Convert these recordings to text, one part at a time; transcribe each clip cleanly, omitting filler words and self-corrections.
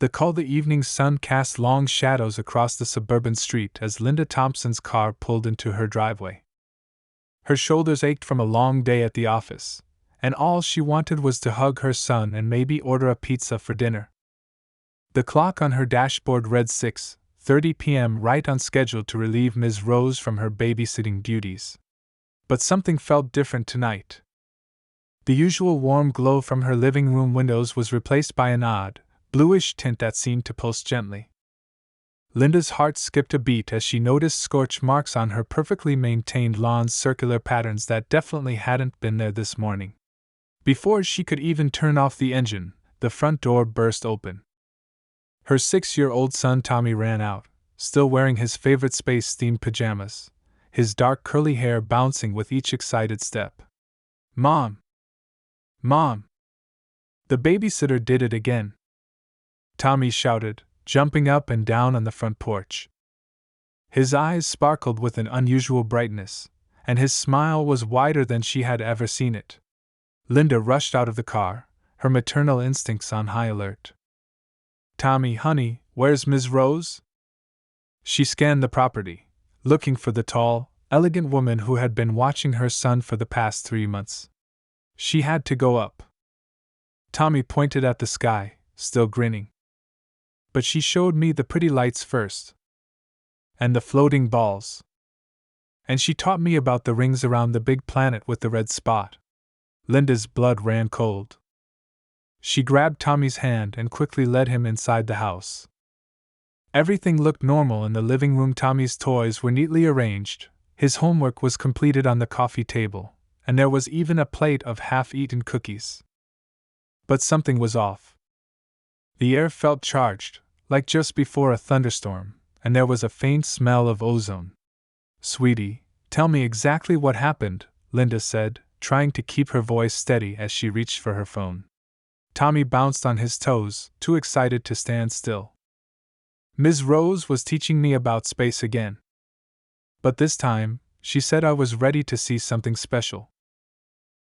The evening sun cast long shadows across the suburban street as Linda Thompson's car pulled into her driveway. Her shoulders ached from a long day at the office, and all she wanted was to hug her son and maybe order a pizza for dinner. The clock on her dashboard read 6:30 p.m., right on schedule to relieve Ms. Rose from her babysitting duties. But something felt different tonight. The usual warm glow from her living room windows was replaced by an odd, bluish tint that seemed to pulse gently. Linda's heart skipped a beat as she noticed scorch marks on her perfectly maintained lawn's circular patterns that definitely hadn't been there this morning. Before she could even turn off the engine, the front door burst open. Her 6-year-old son Tommy ran out, still wearing his favorite space-themed pajamas, his dark curly hair bouncing with each excited step. "Mom! Mom! The babysitter did it again!" Tommy shouted, jumping up and down on the front porch. His eyes sparkled with an unusual brightness, and his smile was wider than she had ever seen it. Linda rushed out of the car, her maternal instincts on high alert. "Tommy, honey, where's Ms. Rose?" She scanned the property, looking for the tall, elegant woman who had been watching her son for the past 3 months. She had to go up. Tommy pointed at the sky, still grinning. "But she showed me the pretty lights first. And the floating balls. And she taught me about the rings around the big planet with the red spot." Linda's blood ran cold. She grabbed Tommy's hand and quickly led him inside the house. Everything looked normal in the living room. Tommy's toys were neatly arranged, his homework was completed on the coffee table, and there was even a plate of half-eaten cookies. But something was off. The air felt charged, like just before a thunderstorm, and there was a faint smell of ozone. "Sweetie, tell me exactly what happened," Linda said, trying to keep her voice steady as she reached for her phone. Tommy bounced on his toes, too excited to stand still. "Ms. Rose was teaching me about space again. But this time, she said I was ready to see something special.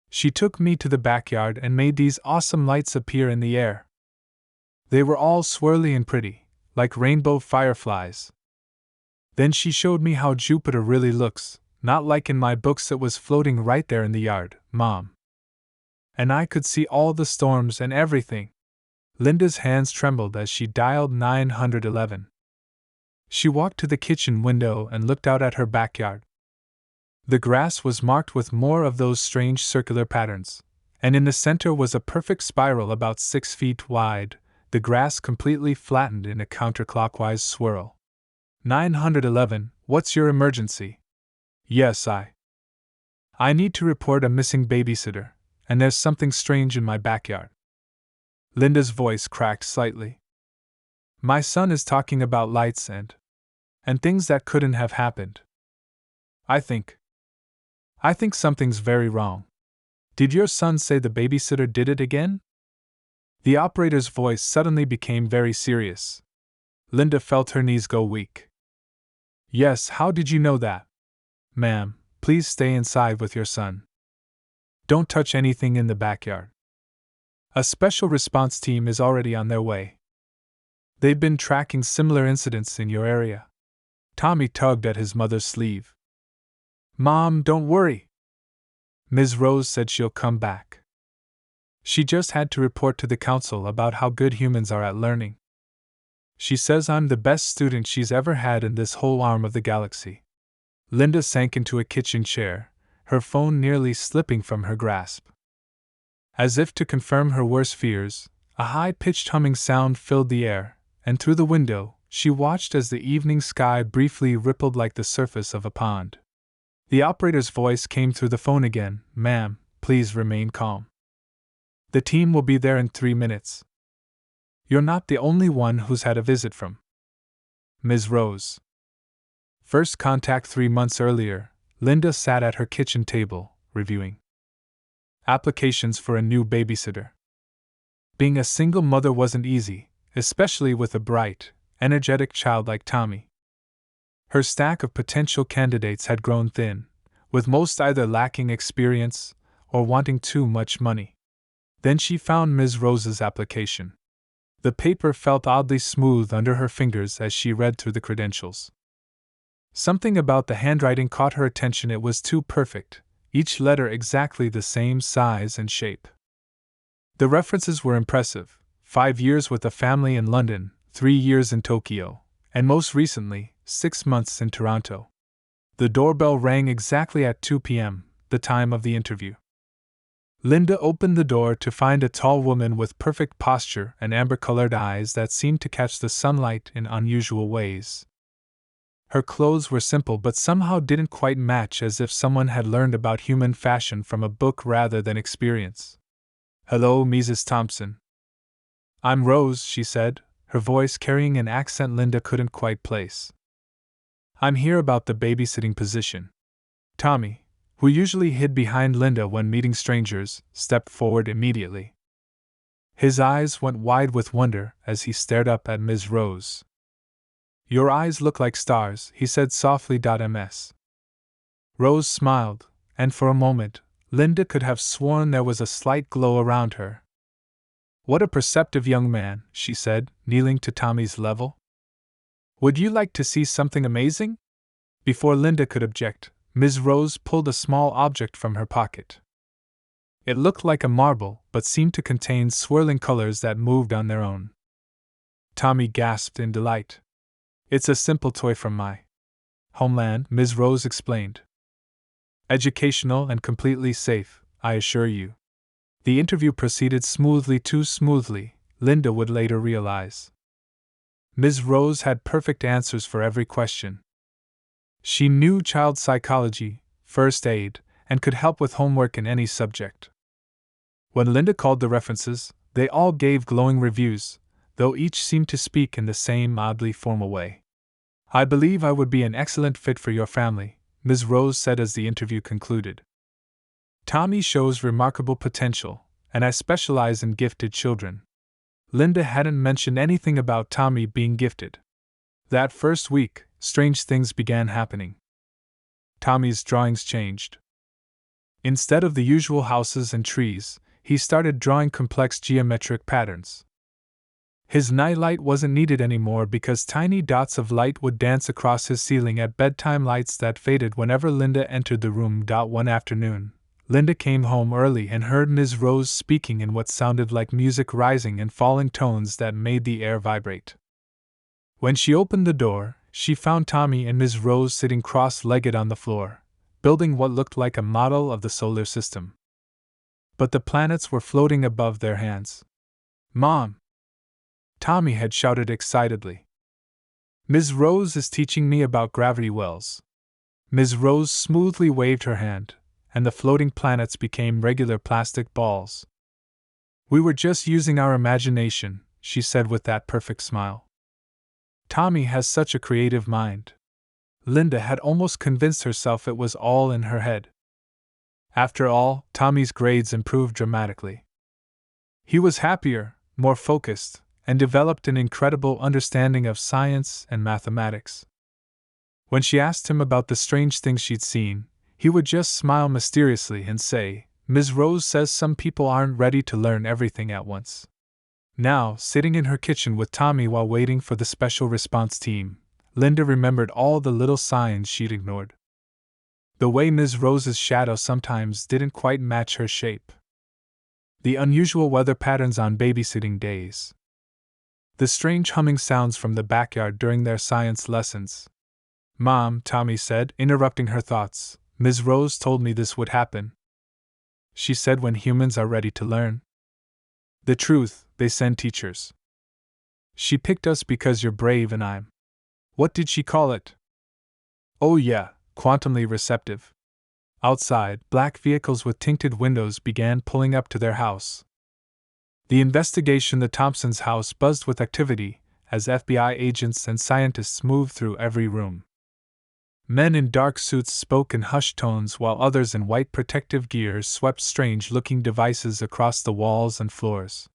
She took me to the backyard and made these awesome lights appear in the air. They were all swirly and pretty, like rainbow fireflies. Then she showed me how Jupiter really looks, not like in my books. It was floating right there in the yard, Mom. And I could see all the storms and everything." Linda's hands trembled as she dialed 911. She walked to the kitchen window and looked out at her backyard. The grass was marked with more of those strange circular patterns, and in the center was a perfect spiral about 6 feet wide, the grass completely flattened in a counterclockwise swirl. 911, what's your emergency? Yes, I need to report a missing babysitter, and there's something strange in my backyard. Linda's voice cracked slightly. My son is talking about lights and things that couldn't have happened. I think something's very wrong. Did your son say the babysitter did it again? The operator's voice suddenly became very serious. Linda felt her knees go weak. Yes, how did you know that? Ma'am, please stay inside with your son. Don't touch anything in the backyard. A special response team is already on their way. They've been tracking similar incidents in your area. Tommy tugged at his mother's sleeve. Mom, don't worry. Ms. Rose said she'll come back. She just had to report to the council about how good humans are at learning. She says I'm the best student she's ever had in this whole arm of the galaxy. Linda sank into a kitchen chair, her phone nearly slipping from her grasp. As if to confirm her worst fears, a high-pitched humming sound filled the air, and through the window, she watched as the evening sky briefly rippled like the surface of a pond. The operator's voice came through the phone again. Ma'am, please remain calm. The team will be there in 3 minutes. You're not the only one who's had a visit from Ms. Rose. First contact 3 months earlier, Linda sat at her kitchen table, reviewing applications for a new babysitter. Being a single mother wasn't easy, especially with a bright, energetic child like Tommy. Her stack of potential candidates had grown thin, with most either lacking experience or wanting too much money. Then she found Ms. Rose's application. The paper felt oddly smooth under her fingers as she read through the credentials. Something about the handwriting caught her attention. It was too perfect, each letter exactly the same size and shape. The references were impressive: 5 years with a family in London, 3 years in Tokyo, and most recently, 6 months in Toronto. The doorbell rang exactly at 2 p.m., the time of the interview. Linda opened the door to find a tall woman with perfect posture and amber-colored eyes that seemed to catch the sunlight in unusual ways. Her clothes were simple but somehow didn't quite match, as if someone had learned about human fashion from a book rather than experience. "Hello, Mrs. Thompson." "I'm Rose," she said, her voice carrying an accent Linda couldn't quite place. "I'm here about the babysitting position." Tommy, who usually hid behind Linda when meeting strangers, stepped forward immediately. His eyes went wide with wonder as he stared up at Ms. Rose. "Your eyes look like stars," he said softly. Ms. Rose smiled, and for a moment, Linda could have sworn there was a slight glow around her. "What a perceptive young man," she said, kneeling to Tommy's level. "Would you like to see something amazing?" Before Linda could object, Ms. Rose pulled a small object from her pocket. It looked like a marble, but seemed to contain swirling colors that moved on their own. Tommy gasped in delight. "It's a simple toy from my homeland," Ms. Rose explained. "Educational and completely safe, I assure you." The interview proceeded smoothly, too smoothly, Linda would later realize. Ms. Rose had perfect answers for every question. She knew child psychology, first aid, and could help with homework in any subject. When Linda called the references, they all gave glowing reviews, though each seemed to speak in the same oddly formal way. "I believe I would be an excellent fit for your family," Ms. Rose said as the interview concluded. "Tommy shows remarkable potential, and I specialize in gifted children." Linda hadn't mentioned anything about Tommy being gifted. That first week, strange things began happening. Tommy's drawings changed. Instead of the usual houses and trees, he started drawing complex geometric patterns. His nightlight wasn't needed anymore because tiny dots of light would dance across his ceiling at bedtime, lights that faded whenever Linda entered the room. One afternoon, Linda came home early and heard Ms. Rose speaking in what sounded like music, rising and falling tones that made the air vibrate. When she opened the door, she found Tommy and Ms. Rose sitting cross-legged on the floor, building what looked like a model of the solar system. But the planets were floating above their hands. "Mom!" Tommy had shouted excitedly. "Ms. Rose is teaching me about gravity wells." Ms. Rose smoothly waved her hand, and the floating planets became regular plastic balls. "We were just using our imagination," she said with that perfect smile. "Tommy has such a creative mind." Linda had almost convinced herself it was all in her head. After all, Tommy's grades improved dramatically. He was happier, more focused, and developed an incredible understanding of science and mathematics. When she asked him about the strange things she'd seen, he would just smile mysteriously and say, "Ms. Rose says some people aren't ready to learn everything at once." Now, sitting in her kitchen with Tommy while waiting for the special response team, Linda remembered all the little signs she'd ignored. The way Ms. Rose's shadow sometimes didn't quite match her shape. The unusual weather patterns on babysitting days. The strange humming sounds from the backyard during their science lessons. "Mom," Tommy said, interrupting her thoughts, "Ms. Rose told me this would happen. She said when humans are ready to learn the truth, they send teachers. She picked us because you're brave and I'm—" What did she call it? "Oh yeah, quantumly receptive." Outside, black vehicles with tinted windows began pulling up to their house. The investigation, the Thompsons' house, buzzed with activity as FBI agents and scientists moved through every room. Men in dark suits spoke in hushed tones while others in white protective gear swept strange-looking devices across the walls and floors.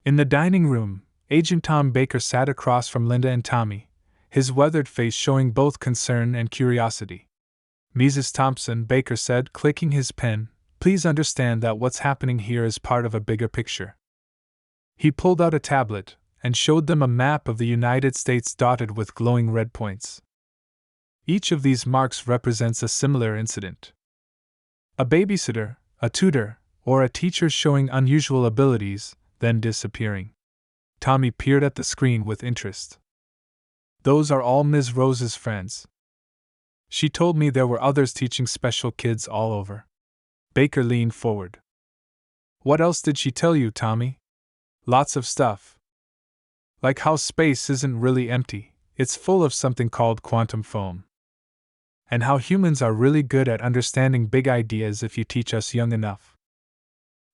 In the dining room, Agent Tom Baker sat across from Linda and Tommy, his weathered face showing both concern and curiosity. "Mrs. Thompson," Baker said, clicking his pen, "please understand that what's happening here is part of a bigger picture. He pulled out a tablet and showed them a map of the United States dotted with glowing red points. Each of these marks represents a similar incident. A babysitter, a tutor, or a teacher showing unusual abilities, then disappearing. Tommy peered at the screen with interest. Those are all Ms. Rose's friends. She told me there were others teaching special kids all over. Baker leaned forward. What else did she tell you, Tommy? Lots of stuff. Like how space isn't really empty, it's full of something called quantum foam. And how humans are really good at understanding big ideas if you teach us young enough.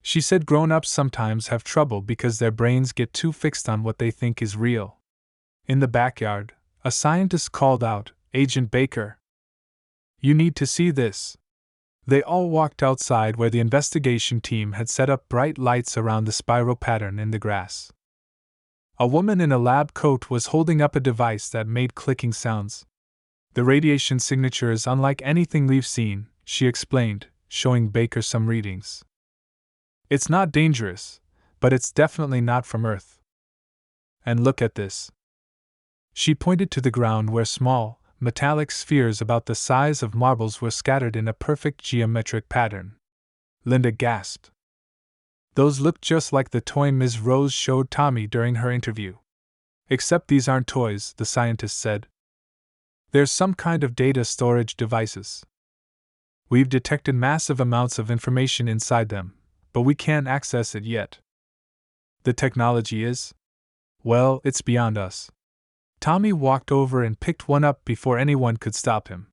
She said grown-ups sometimes have trouble because their brains get too fixed on what they think is real. In the backyard, a scientist called out, "Agent Baker! You need to see this." They all walked outside where the investigation team had set up bright lights around the spiral pattern in the grass. A woman in a lab coat was holding up a device that made clicking sounds. The radiation signature is unlike anything we've seen, she explained, showing Baker some readings. It's not dangerous, but it's definitely not from Earth. And look at this. She pointed to the ground where small, metallic spheres about the size of marbles were scattered in a perfect geometric pattern. Linda gasped. Those look just like the toy Ms. Rose showed Tommy during her interview. Except these aren't toys, the scientist said. There's some kind of data storage devices. We've detected massive amounts of information inside them, but we can't access it yet. The technology is? Well, it's beyond us. Tommy walked over and picked one up before anyone could stop him.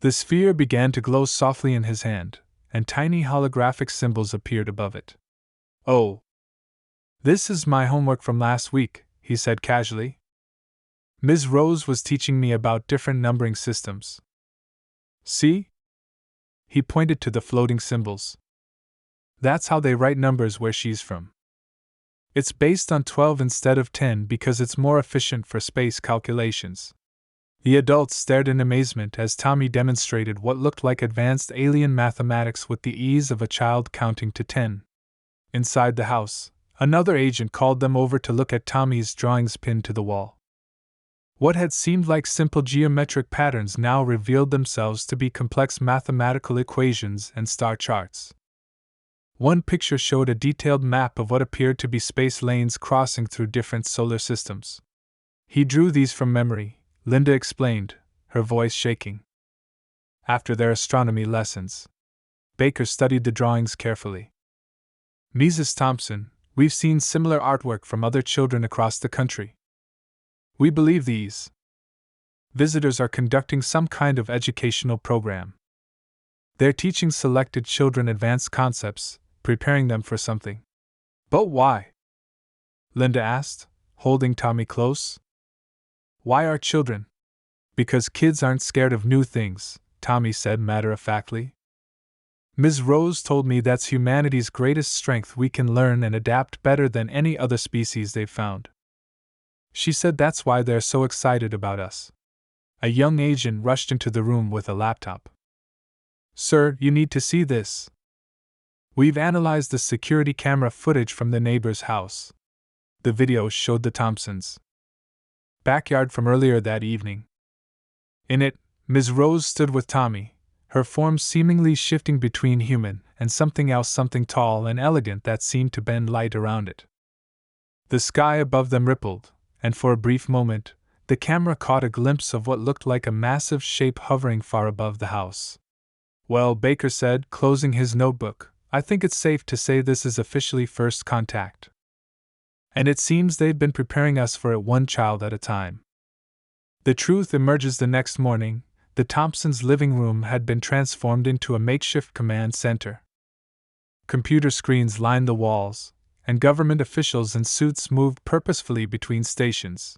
The sphere began to glow softly in his hand, and tiny holographic symbols appeared above it. Oh. This is my homework from last week, he said casually. Ms. Rose was teaching me about different numbering systems. See? He pointed to the floating symbols. That's how they write numbers where she's from. It's based on 12 instead of 10 because it's more efficient for space calculations. The adults stared in amazement as Tommy demonstrated what looked like advanced alien mathematics with the ease of a child counting to 10. Inside the house, another agent called them over to look at Tommy's drawings pinned to the wall. What had seemed like simple geometric patterns now revealed themselves to be complex mathematical equations and star charts. One picture showed a detailed map of what appeared to be space lanes crossing through different solar systems. He drew these from memory, Linda explained, her voice shaking. After their astronomy lessons, Baker studied the drawings carefully. Mrs. Thompson, we've seen similar artwork from other children across the country. We believe these visitors are conducting some kind of educational program. They're teaching selected children advanced concepts, preparing them for something. But why? Linda asked, holding Tommy close. Why are children? Because kids aren't scared of new things, Tommy said matter-of-factly. Ms. Rose told me that's humanity's greatest strength. We can learn and adapt better than any other species they've found. She said that's why they're so excited about us. A young agent rushed into the room with a laptop. Sir, you need to see this. We've analyzed the security camera footage from the neighbor's house. The video showed the Thompsons' backyard from earlier that evening. In it, Ms. Rose stood with Tommy, her form seemingly shifting between human and something else, something tall and elegant that seemed to bend light around it. The sky above them rippled, and for a brief moment, the camera caught a glimpse of what looked like a massive shape hovering far above the house. Well, Baker said, closing his notebook, I think it's safe to say this is officially first contact. And it seems they've been preparing us for it one child at a time. The truth emerges the next morning. The Thompsons' living room had been transformed into a makeshift command center. Computer screens lined the walls, and government officials in suits moved purposefully between stations.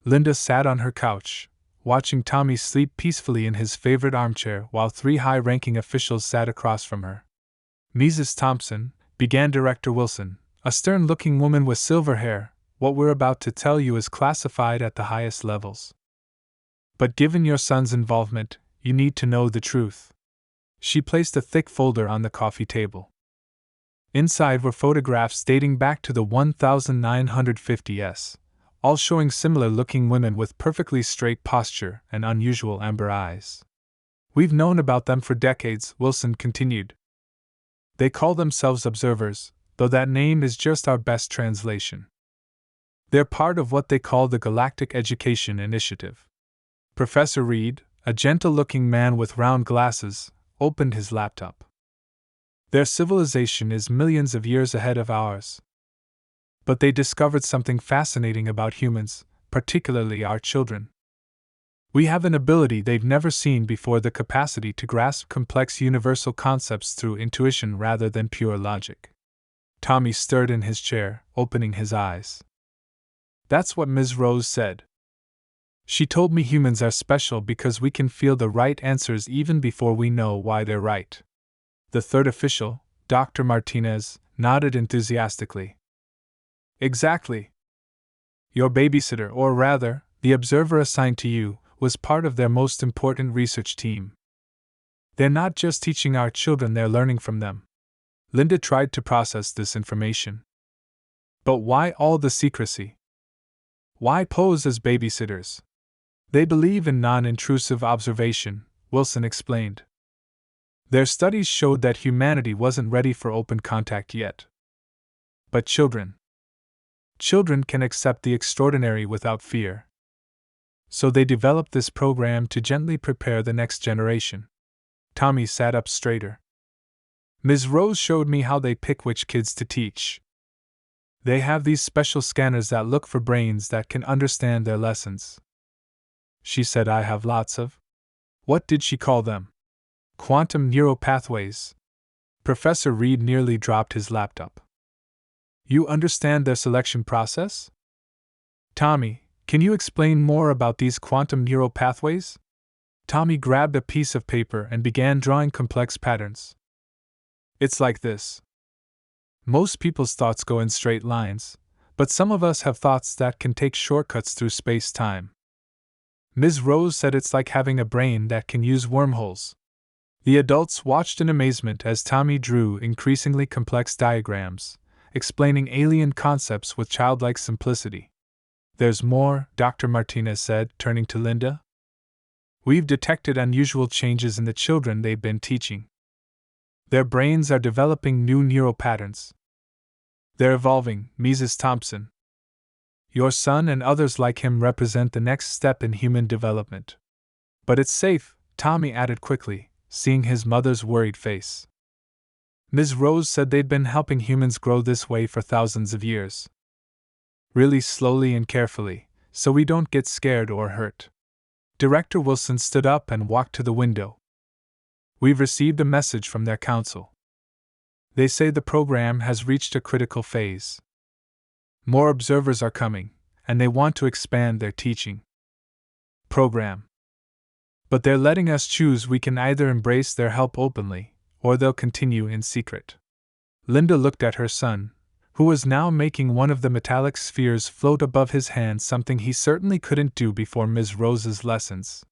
Linda sat on her couch, watching Tommy sleep peacefully in his favorite armchair while three high-ranking officials sat across from her. Mrs. Thompson, began Director Wilson, a stern-looking woman with silver hair, what we're about to tell you is classified at the highest levels. But given your son's involvement, you need to know the truth. She placed a thick folder on the coffee table. Inside were photographs dating back to the 1950s, all showing similar-looking women with perfectly straight posture and unusual amber eyes. We've known about them for decades, Wilson continued. They call themselves observers, though that name is just our best translation. They're part of what they call the Galactic Education Initiative. Professor Reed, a gentle-looking man with round glasses, opened his laptop. Their civilization is millions of years ahead of ours. But they discovered something fascinating about humans, particularly our children. We have an ability they've never seen before, the capacity to grasp complex universal concepts through intuition rather than pure logic. Tommy stirred in his chair, opening his eyes. That's what Ms. Rose said. She told me humans are special because we can feel the right answers even before we know why they're right. The third official, Dr. Martinez, nodded enthusiastically. Exactly. Your babysitter, or rather, the observer assigned to you, was part of their most important research team. They're not just teaching our children, they're learning from them. Linda tried to process this information. But why all the secrecy? Why pose as babysitters? They believe in non-intrusive observation, Wilson explained. Their studies showed that humanity wasn't ready for open contact yet. But children can accept the extraordinary without fear. So they developed this program to gently prepare the next generation. Tommy sat up straighter. Ms. Rose showed me how they pick which kids to teach. They have these special scanners that look for brains that can understand their lessons. She said I have lots of. What did she call them? Quantum neural pathways. Professor Reed nearly dropped his laptop. You understand their selection process? Tommy, can you explain more about these quantum neural pathways? Tommy grabbed a piece of paper and began drawing complex patterns. It's like this. Most people's thoughts go in straight lines, but some of us have thoughts that can take shortcuts through space-time. Ms. Rose said it's like having a brain that can use wormholes. The adults watched in amazement as Tommy drew increasingly complex diagrams, explaining alien concepts with childlike simplicity. There's more, Dr. Martinez said, turning to Linda. We've detected unusual changes in the children they've been teaching. Their brains are developing new neural patterns. They're evolving, Mrs. Thompson. Your son and others like him represent the next step in human development. But it's safe, Tommy added quickly, seeing his mother's worried face. Ms. Rose said they'd been helping humans grow this way for thousands of years. Really slowly and carefully, so we don't get scared or hurt. Director Wilson stood up and walked to the window. We've received a message from their council. They say the program has reached a critical phase. More observers are coming, and they want to expand their teaching program. But they're letting us choose. We can either embrace their help openly, or they'll continue in secret. Linda looked at her son, who was now making one of the metallic spheres float above his hand, something he certainly couldn't do before Ms. Rose's lessons.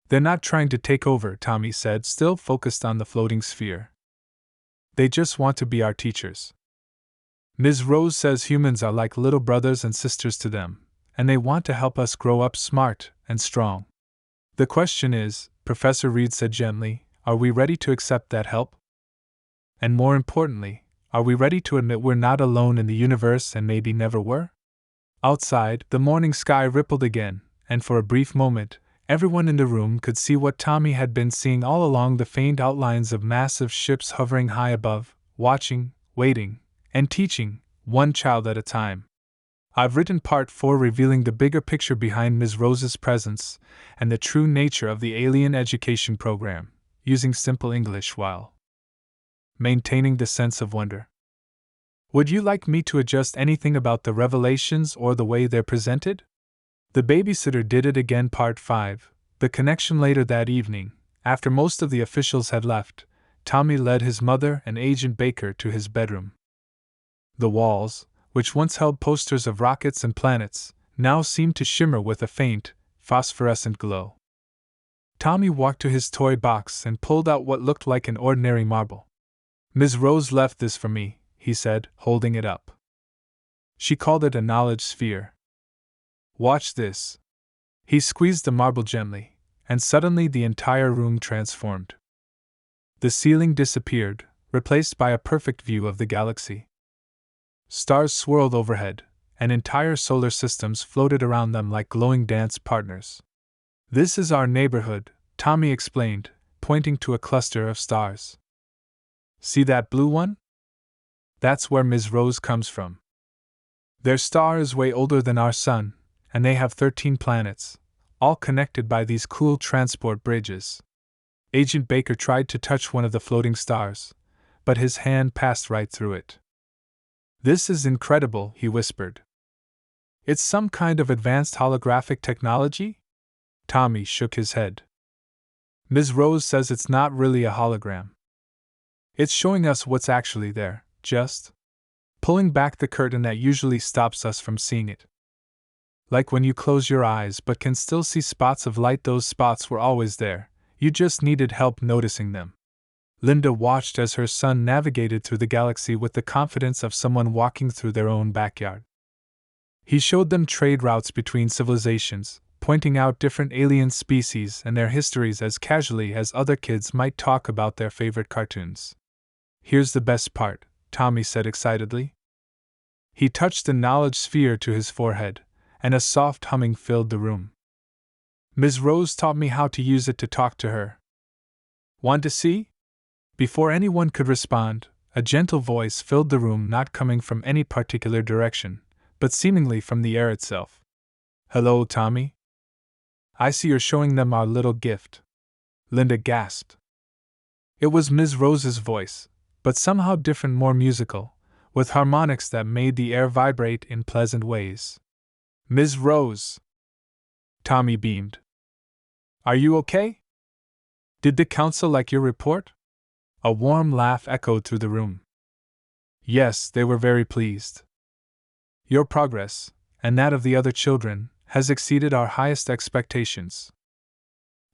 They're not trying to take over, Tommy said, still focused on the floating sphere. They just want to be our teachers. Ms. Rose says humans are like little brothers and sisters to them, and they want to help us grow up smart and strong. The question is, Professor Reed said gently, are we ready to accept that help? And more importantly, are we ready to admit we're not alone in the universe and maybe never were? Outside, the morning sky rippled again, and for a brief moment, everyone in the room could see what Tommy had been seeing all along, the faint outlines of massive ships hovering high above, watching, waiting, and teaching, one child at a time. I've written part 4 revealing the bigger picture behind Ms. Rose's presence and the true nature of the alien education program, using simple English while maintaining the sense of wonder. Would you like me to adjust anything about the revelations or the way they're presented? The Babysitter Did It Again Part 5. The connection. Later that evening, after most of the officials had left, Tommy led his mother and Agent Baker to his bedroom. The walls, which once held posters of rockets and planets, now seemed to shimmer with a faint, phosphorescent glow. Tommy walked to his toy box and pulled out what looked like an ordinary marble. Ms. Rose left this for me, he said, holding it up. She called it a knowledge sphere. Watch this. He squeezed the marble gently, and suddenly the entire room transformed. The ceiling disappeared, replaced by a perfect view of the galaxy. Stars swirled overhead, and entire solar systems floated around them like glowing dance partners. This is our neighborhood, Tommy explained, pointing to a cluster of stars. See that blue one? That's where Ms. Rose comes from. Their star is way older than our sun, and they have 13 planets, all connected by these cool transport bridges. Agent Baker tried to touch one of the floating stars, but his hand passed right through it. This is incredible, he whispered. It's some kind of advanced holographic technology? Tommy shook his head. Ms. Rose says it's not really a hologram. It's showing us what's actually there, just pulling back the curtain that usually stops us from seeing it. Like when you close your eyes but can still see spots of light, those spots were always there, you just needed help noticing them. Linda watched as her son navigated through the galaxy with the confidence of someone walking through their own backyard. He showed them trade routes between civilizations, pointing out different alien species and their histories as casually as other kids might talk about their favorite cartoons. Here's the best part, Tommy said excitedly. He touched the knowledge sphere to his forehead, and a soft humming filled the room. Ms. Rose taught me how to use it to talk to her. Want to see? Before anyone could respond, a gentle voice filled the room, not coming from any particular direction, but seemingly from the air itself. Hello, Tommy. I see you're showing them our little gift. Linda gasped. It was Ms. Rose's voice, but somehow different, more musical, with harmonics that made the air vibrate in pleasant ways. Ms. Rose! Tommy beamed. Are you okay? Did the council like your report? A warm laugh echoed through the room. Yes, they were very pleased. Your progress, and that of the other children, has exceeded our highest expectations.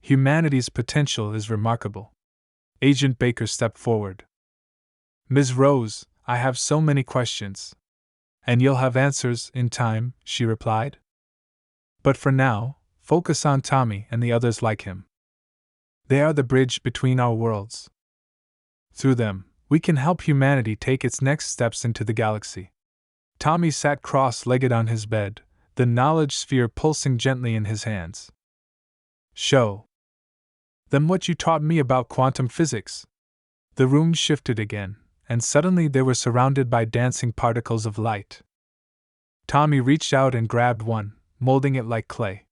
Humanity's potential is remarkable. Agent Baker stepped forward. Ms. Rose, I have so many questions. And you'll have answers in time, she replied. But for now, focus on Tommy and the others like him. They are the bridge between our worlds. Through them, we can help humanity take its next steps into the galaxy. Tommy sat cross-legged on his bed, the knowledge sphere pulsing gently in his hands. Show them what you taught me about quantum physics. The room shifted again, and suddenly they were surrounded by dancing particles of light. Tommy reached out and grabbed one, molding it like clay.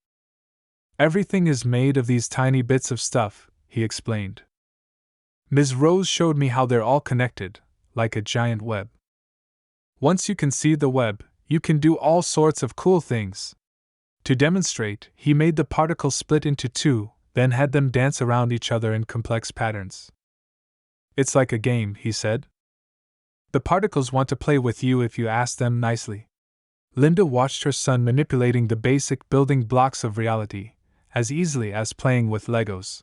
Everything is made of these tiny bits of stuff, he explained. Ms. Rose showed me how they're all connected, like a giant web. Once you can see the web, you can do all sorts of cool things. To demonstrate, he made the particles split into two, then had them dance around each other in complex patterns. It's like a game, he said. The particles want to play with you if you ask them nicely. Linda watched her son manipulating the basic building blocks of reality, as easily as playing with Legos.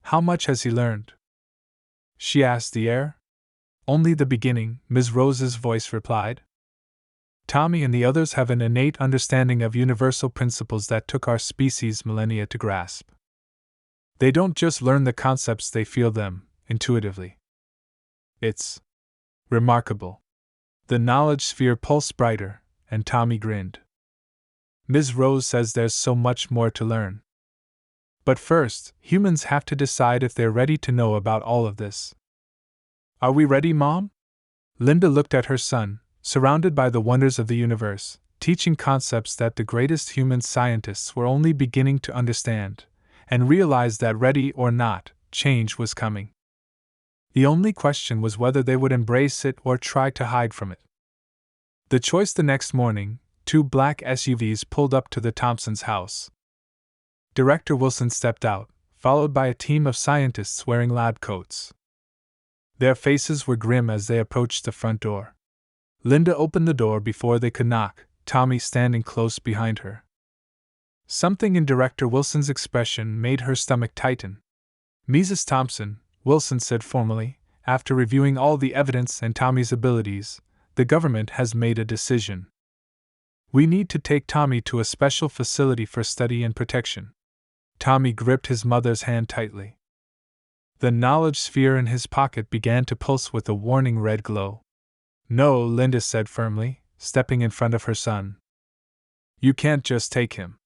How much has he learned? She asked the air. Only the beginning, Ms. Rose's voice replied. Tommy and the others have an innate understanding of universal principles that took our species millennia to grasp. They don't just learn the concepts, they feel them, intuitively. It's remarkable. The knowledge sphere pulsed brighter, and Tommy grinned. Ms. Rose says there's so much more to learn. But first, humans have to decide if they're ready to know about all of this. Are we ready, Mom? Linda looked at her son, surrounded by the wonders of the universe, teaching concepts that the greatest human scientists were only beginning to understand, and realized that ready or not, change was coming. The only question was whether they would embrace it or try to hide from it. The choice the next morning, 2 black SUVs pulled up to the Thompsons' house. Director Wilson stepped out, followed by a team of scientists wearing lab coats. Their faces were grim as they approached the front door. Linda opened the door before they could knock, Tommy standing close behind her. Something in Director Wilson's expression made her stomach tighten. Mrs. Thompson, Wilson said formally, after reviewing all the evidence and Tommy's abilities, the government has made a decision. We need to take Tommy to a special facility for study and protection. Tommy gripped his mother's hand tightly. The knowledge sphere in his pocket began to pulse with a warning red glow. No, Linda said firmly, stepping in front of her son. You can't just take him.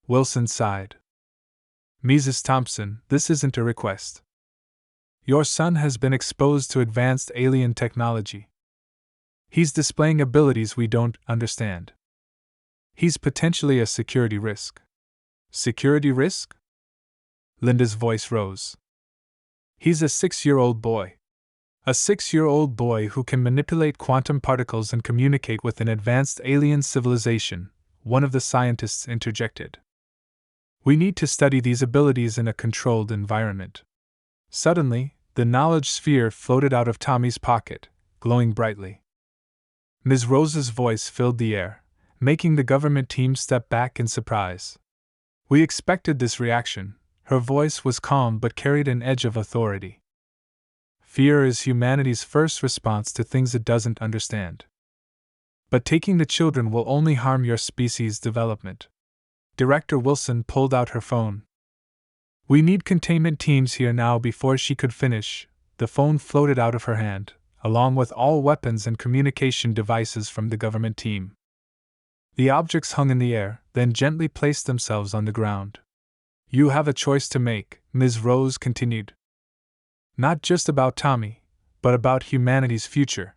Wilson sighed. Mrs. Thompson, this isn't a request. Your son has been exposed to advanced alien technology. He's displaying abilities we don't understand. He's potentially a security risk. Security risk? Linda's voice rose. He's a 6-year-old boy. A 6-year-old boy who can manipulate quantum particles and communicate with an advanced alien civilization, one of the scientists interjected. We need to study these abilities in a controlled environment. Suddenly, the knowledge sphere floated out of Tommy's pocket, glowing brightly. Ms. Rose's voice filled the air, making the government team step back in surprise. We expected this reaction. Her voice was calm but carried an edge of authority. Fear is humanity's first response to things it doesn't understand. But taking the children will only harm your species' development. Director Wilson pulled out her phone. We need containment teams here now. Before she could finish, the phone floated out of her hand, along with all weapons and communication devices from the government team. The objects hung in the air, then gently placed themselves on the ground. You have a choice to make, Ms. Rose continued. Not just about Tommy, but about humanity's future.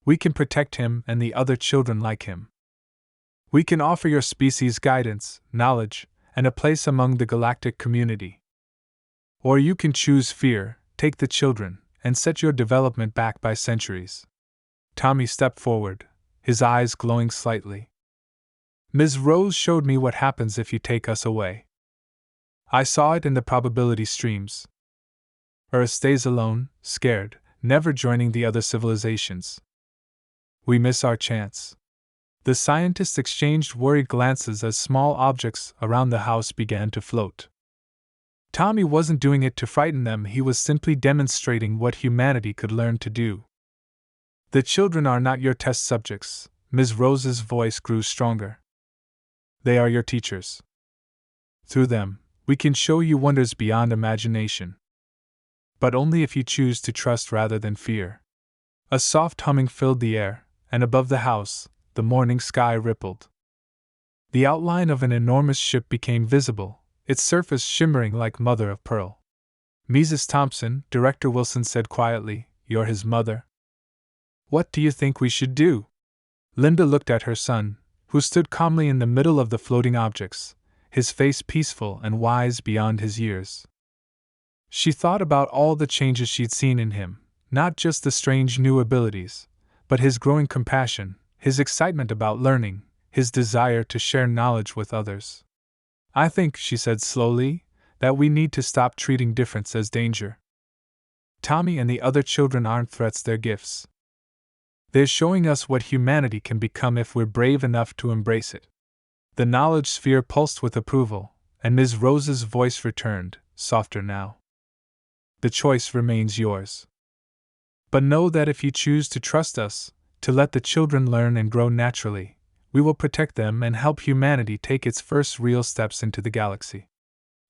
We can protect him and the other children like him. We can offer your species guidance, knowledge, and a place among the galactic community. Or you can choose fear, take the children, and set your development back by centuries. Tommy stepped forward, his eyes glowing slightly. Ms. Rose showed me what happens if you take us away. I saw it in the probability streams. Earth stays alone, scared, never joining the other civilizations. We miss our chance. The scientists exchanged worried glances as small objects around the house began to float. Tommy wasn't doing it to frighten them, he was simply demonstrating what humanity could learn to do. The children are not your test subjects, Ms. Rose's voice grew stronger. They are your teachers. Through them, we can show you wonders beyond imagination. But only if you choose to trust rather than fear. A soft humming filled the air, and above the house, the morning sky rippled. The outline of an enormous ship became visible, its surface shimmering like mother of pearl. Mrs. Thompson, Director Wilson said quietly, you're his mother. What do you think we should do? Linda looked at her son, who stood calmly in the middle of the floating objects, his face peaceful and wise beyond his years. She thought about all the changes she'd seen in him, not just the strange new abilities, but his growing compassion, his excitement about learning, his desire to share knowledge with others. I think, she said slowly, that we need to stop treating difference as danger. Tommy and the other children aren't threats, they're gifts. They're showing us what humanity can become if we're brave enough to embrace it. The knowledge sphere pulsed with approval, and Ms. Rose's voice returned, softer now. The choice remains yours. But know that if you choose to trust us, to let the children learn and grow naturally, we will protect them and help humanity take its first real steps into the galaxy.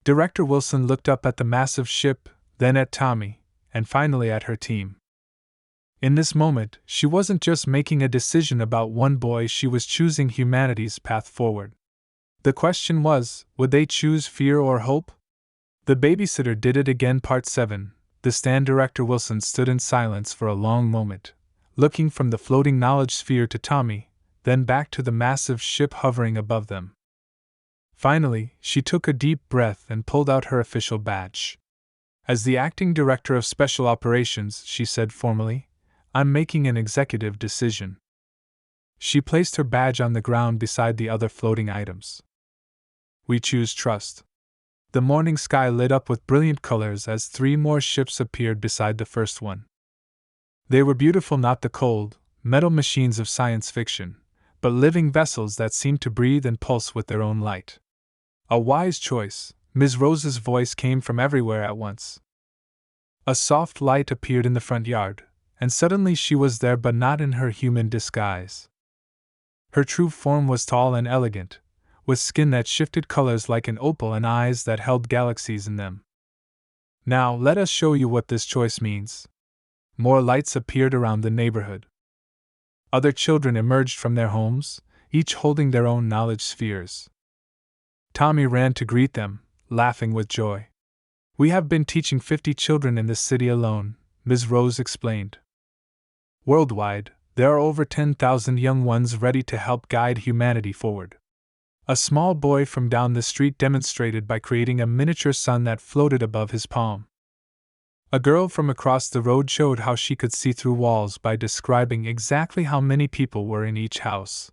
Director Wilson looked up at the massive ship, then at Tommy, and finally at her team. In this moment, she wasn't just making a decision about one boy, she was choosing humanity's path forward. The question was, would they choose fear or hope? The Babysitter Did It Again Part 7. The stand. Director Wilson stood in silence for a long moment, looking from the floating knowledge sphere to Tommy, then back to the massive ship hovering above them. Finally, she took a deep breath and pulled out her official badge. As the acting director of special operations, she said formally, I'm making an executive decision. She placed her badge on the ground beside the other floating items. We choose trust. The morning sky lit up with brilliant colors as 3 more ships appeared beside the first one. They were beautiful, not the cold, metal machines of science fiction, but living vessels that seemed to breathe and pulse with their own light. A wise choice, Ms. Rose's voice came from everywhere at once. A soft light appeared in the front yard, and suddenly she was there, but not in her human disguise. Her true form was tall and elegant, with skin that shifted colors like an opal and eyes that held galaxies in them. Now, let us show you what this choice means. More lights appeared around the neighborhood. Other children emerged from their homes, each holding their own knowledge spheres. Tommy ran to greet them, laughing with joy. "We have been teaching 50 children in this city alone," Ms. Rose explained. "Worldwide, there are over 10,000 young ones ready to help guide humanity forward." A small boy from down the street demonstrated by creating a miniature sun that floated above his palm. A girl from across the road showed how she could see through walls by describing exactly how many people were in each house.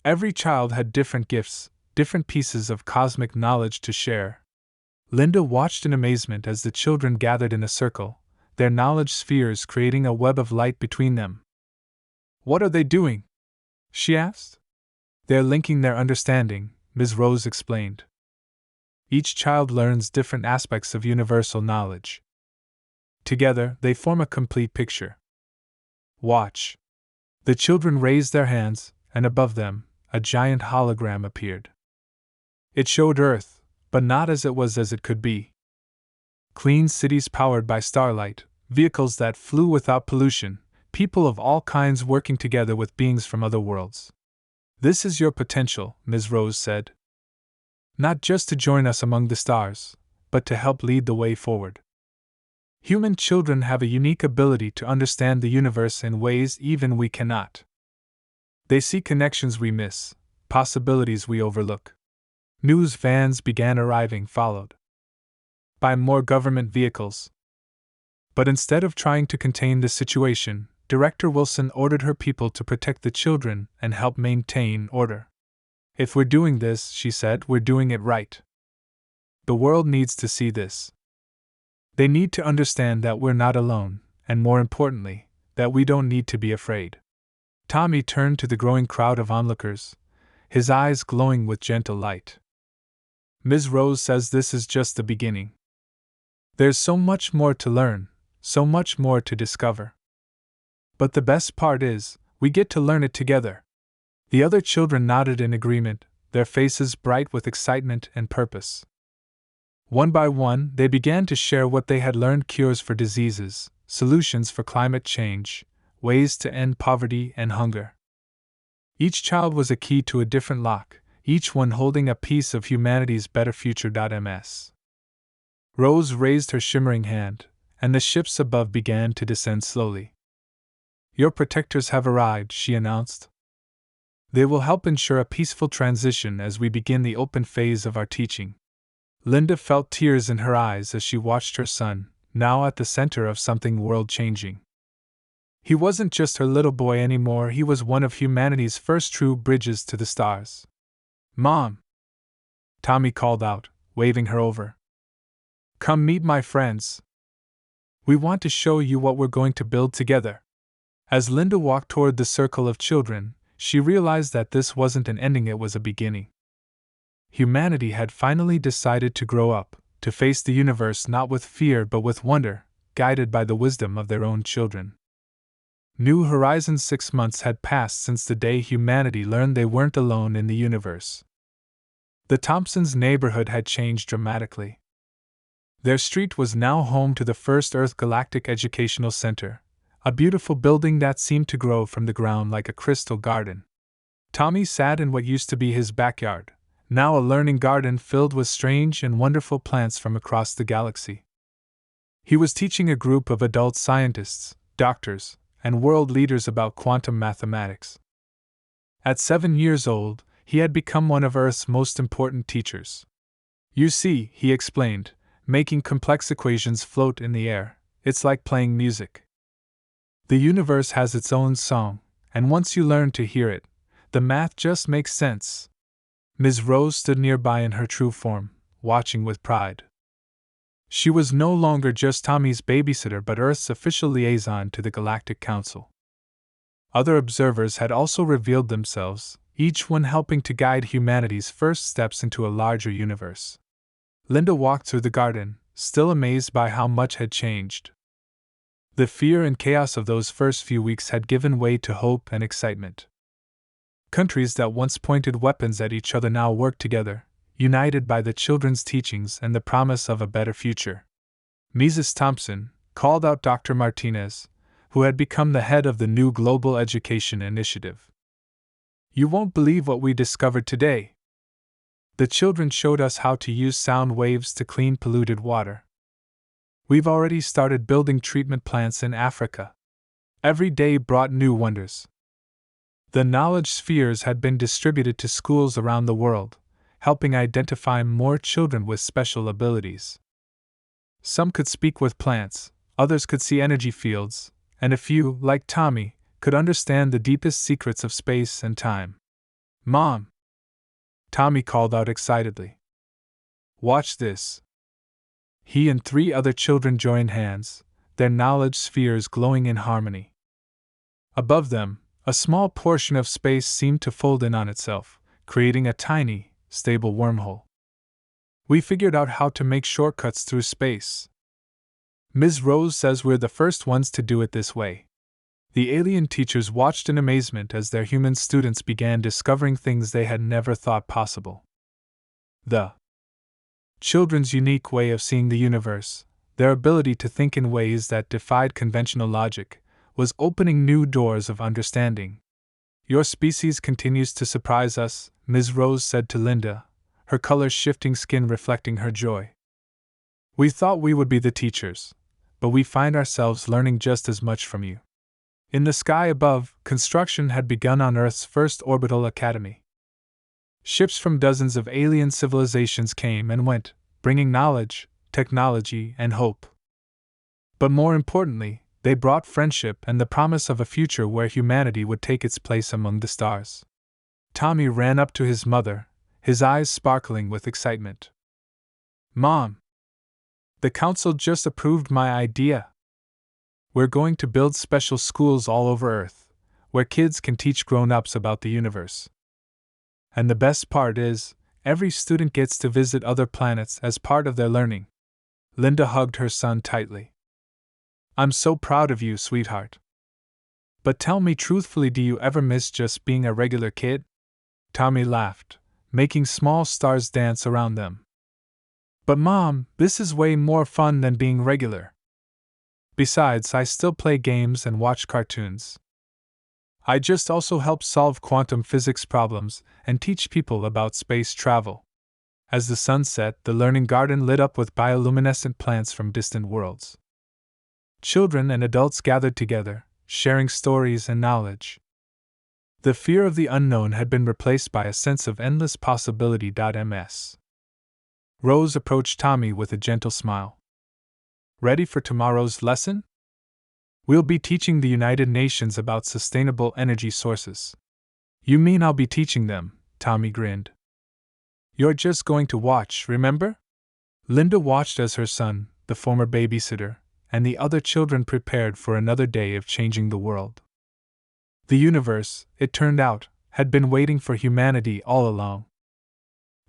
Every child had different gifts, different pieces of cosmic knowledge to share. Linda watched in amazement as the children gathered in a circle, their knowledge spheres creating a web of light between them. "What are they doing?" she asked. "They're linking their understanding," Ms. Rose explained. "Each child learns different aspects of universal knowledge. Together, they form a complete picture. Watch." The children raised their hands, and above them, a giant hologram appeared. It showed Earth, but not as it could be. Clean cities powered by starlight, vehicles that flew without pollution, people of all kinds working together with beings from other worlds. "This is your potential," Ms. Rose said. "Not just to join us among the stars, but to help lead the way forward. Human children have a unique ability to understand the universe in ways even we cannot. They see connections we miss, possibilities we overlook." News vans began arriving, followed by more government vehicles. But instead of trying to contain the situation, Director Wilson ordered her people to protect the children and help maintain order. "If we're doing this," she said, "we're doing it right. The world needs to see this. They need to understand that we're not alone, and more importantly, that we don't need to be afraid." Tommy turned to the growing crowd of onlookers, his eyes glowing with gentle light. "Ms. Rose says this is just the beginning. There's so much more to learn, so much more to discover. But the best part is, we get to learn it together." The other children nodded in agreement, their faces bright with excitement and purpose. One by one, they began to share what they had learned: cures for diseases, solutions for climate change, ways to end poverty and hunger. Each child was a key to a different lock, each one holding a piece of humanity's better future. Ms. Rose raised her shimmering hand, and the ships above began to descend slowly. "Your protectors have arrived," she announced. "They will help ensure a peaceful transition as we begin the open phase of our teaching." Linda felt tears in her eyes as she watched her son, now at the center of something world-changing. He wasn't just her little boy anymore, he was one of humanity's first true bridges to the stars. "Mom!" Tommy called out, waving her over. "Come meet my friends. We want to show you what we're going to build together." As Linda walked toward the circle of children, she realized that this wasn't an ending, it was a beginning. Humanity had finally decided to grow up, to face the universe not with fear but with wonder, guided by the wisdom of their own children. New Horizons. 6 months had passed since the day humanity learned they weren't alone in the universe. The Thompsons' neighborhood had changed dramatically. Their street was now home to the First Earth Galactic Educational Center, a beautiful building that seemed to grow from the ground like a crystal garden. Tommy sat in what used to be his backyard, now a learning garden filled with strange and wonderful plants from across the galaxy. He was teaching a group of adult scientists, doctors, and world leaders about quantum mathematics. At 7 years old, he had become one of Earth's most important teachers. "You see," he explained, making complex equations float in the air, "it's like playing music. The universe has its own song, and once you learn to hear it, the math just makes sense." Ms. Rose stood nearby in her true form, watching with pride. She was no longer just Tommy's babysitter but Earth's official liaison to the Galactic Council. Other observers had also revealed themselves, each one helping to guide humanity's first steps into a larger universe. Linda walked through the garden, still amazed by how much had changed. The fear and chaos of those first few weeks had given way to hope and excitement. Countries that once pointed weapons at each other now worked together, united by the children's teachings and the promise of a better future. Mrs. Thompson called out Dr. Martinez, who had become the head of the new Global Education Initiative. "You won't believe what we discovered today. The children showed us how to use sound waves to clean polluted water. We've already started building treatment plants in Africa. Every day brought new wonders." The knowledge spheres had been distributed to schools around the world, helping identify more children with special abilities. Some could speak with plants, others could see energy fields, and a few, like Tommy, could understand the deepest secrets of space and time. "Mom!" Tommy called out excitedly. "Watch this." He and 3 other children joined hands, their knowledge spheres glowing in harmony. Above them, a small portion of space seemed to fold in on itself, creating a tiny, stable wormhole. "We figured out how to make shortcuts through space. Ms. Rose says we're the first ones to do it this way." The alien teachers watched in amazement as their human students began discovering things they had never thought possible. The children's unique way of seeing the universe, their ability to think in ways that defied conventional logic, was opening new doors of understanding. "Your species continues to surprise us," Ms. Rose said to Linda, her color-shifting skin reflecting her joy. "We thought we would be the teachers, but we find ourselves learning just as much from you." In the sky above, construction had begun on Earth's first orbital academy. Ships from dozens of alien civilizations came and went, bringing knowledge, technology, and hope. But more importantly, they brought friendship and the promise of a future where humanity would take its place among the stars. Tommy ran up to his mother, his eyes sparkling with excitement. "Mom! The council just approved my idea. We're going to build special schools all over Earth, where kids can teach grown-ups about the universe. And the best part is, every student gets to visit other planets as part of their learning." Linda hugged her son tightly. "I'm so proud of you, sweetheart. But tell me truthfully, do you ever miss just being a regular kid?" Tommy laughed, making small stars dance around them. "But Mom, this is way more fun than being regular. Besides, I still play games and watch cartoons. I just also help solve quantum physics problems and teach people about space travel." As the sun set, the learning garden lit up with bioluminescent plants from distant worlds. Children and adults gathered together, sharing stories and knowledge. The fear of the unknown had been replaced by a sense of endless possibility. Ms. Rose approached Tommy with a gentle smile. "Ready for tomorrow's lesson? We'll be teaching the United Nations about sustainable energy sources." "You mean I'll be teaching them?" Tommy grinned. "You're just going to watch, remember?" Linda watched as her son, the former babysitter, and the other children prepared for another day of changing the world. The universe, it turned out, had been waiting for humanity all along.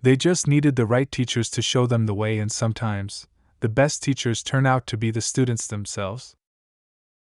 They just needed the right teachers to show them the way, and sometimes, the best teachers turn out to be the students themselves.